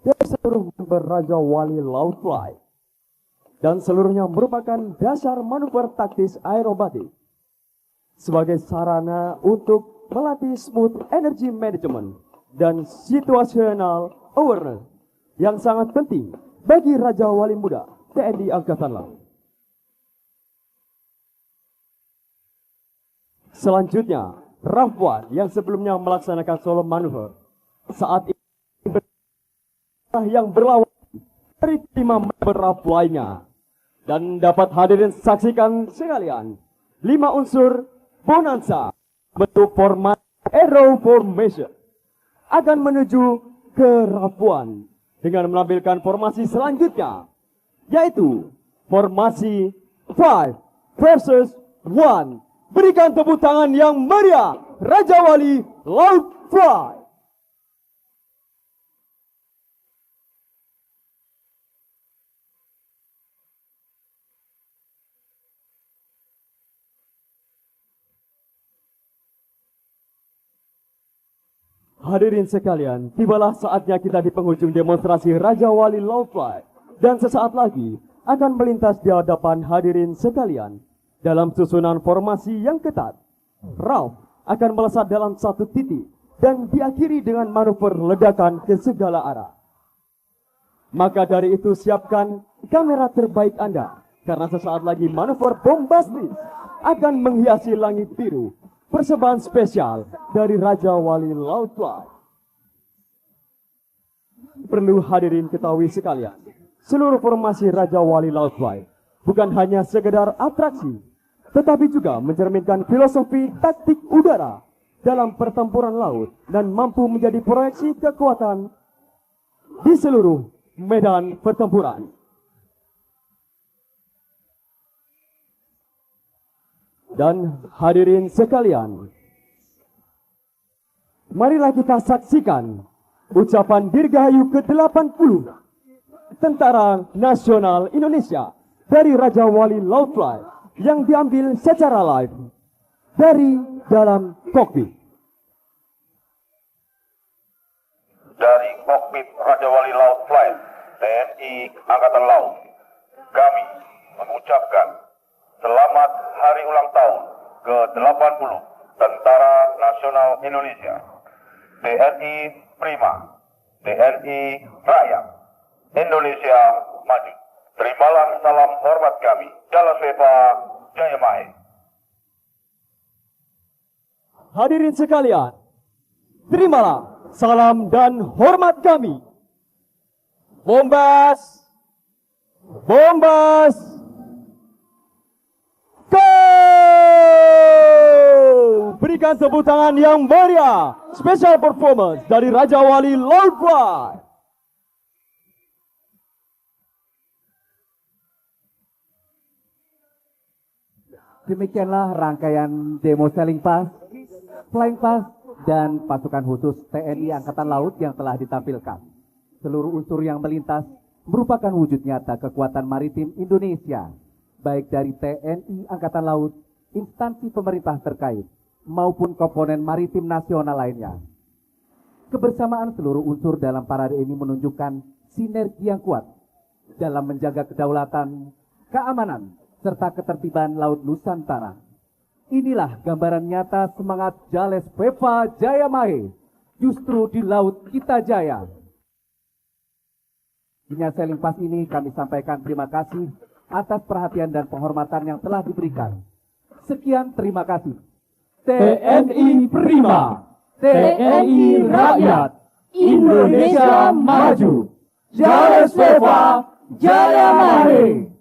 dari seluruh member Raja Wali Laut Fly. Dan seluruhnya merupakan dasar manuver taktis aerobatik sebagai sarana untuk melatih smooth energy management dan situational awareness yang sangat penting bagi Raja Wali Muda TNI Angkatan Laut. Selanjutnya, RAF 1 yang sebelumnya melaksanakan solo manuver saat ini yang berlawan dari 5 member RAF lainnya. Dan dapat hadirin saksikan sekalian 5 unsur bonanza bentuk format arrow formation akan menuju ke RAF 1 dengan menampilkan formasi selanjutnya, yaitu formasi 5 versus 1. Berikan tepuk tangan yang meriah, Raja Wali Laut Fly. Hadirin sekalian, tibalah saatnya kita di penghujung demonstrasi Raja Wali Laut Fly. Dan sesaat lagi akan melintas di hadapan hadirin sekalian. Dalam susunan formasi yang ketat, RAF akan melesat dalam satu titik dan diakhiri dengan manuver ledakan ke segala arah. Maka dari itu siapkan kamera terbaik Anda, karena sesaat lagi manuver bombastis akan menghiasi langit biru. Persembahan spesial dari Raja Wali Laut Fly. Perlu hadirin ketahui sekalian, seluruh formasi Raja Wali Laut Fly bukan hanya sekedar atraksi, tetapi juga mencerminkan filosofi taktik udara dalam pertempuran laut dan mampu menjadi proyeksi kekuatan di seluruh medan pertempuran. Dan hadirin sekalian, marilah kita saksikan ucapan Dirgahayu ke-80 Tentara Nasional Indonesia dari Raja Wali Laut Fly yang diambil secara live dari dalam kokpit. Dari kokpit Raja Wali Laut Fly TNI Angkatan Laut, kami mengucapkan selamat hari ulang tahun ke-80 Tentara Nasional Indonesia. TNI Prima, TNI Rakyat, Indonesia Maju. Terimalah salam hormat kami. Jala Seva Jaya Mahe. Hadirin sekalian, terimalah salam dan hormat kami. Bombas, bombas, go! Berikan tepuk tangan yang meriah. Special performance dari Raja Wali Laut Fly. Demikianlah rangkaian demo Sailing Pass, Flying Pass, dan pasukan khusus TNI Angkatan Laut yang telah ditampilkan. Seluruh unsur yang melintas merupakan wujud nyata kekuatan maritim Indonesia, baik dari TNI Angkatan Laut, instansi pemerintah terkait, maupun komponen maritim nasional lainnya. Kebersamaan seluruh unsur dalam parade ini menunjukkan sinergi yang kuat dalam menjaga kedaulatan, keamanan, serta ketertiban Laut Nusantara. Inilah gambaran nyata semangat Jales Seva Jaya Mahe, justru di Laut kita jaya. Dengan Sailing Pass ini kami sampaikan terima kasih atas perhatian dan penghormatan yang telah diberikan. Sekian, terima kasih. TNI Prima, TNI Rakyat, Indonesia Maju. Jaya Seva Jaya Mahe.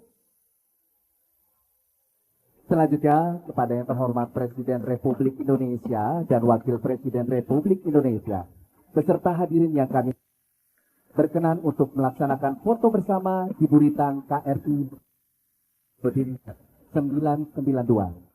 Selanjutnya, kepada yang terhormat Presiden Republik Indonesia dan Wakil Presiden Republik Indonesia, beserta hadirin yang kami berkenan untuk melaksanakan foto bersama di buritan KRI berdiri 992.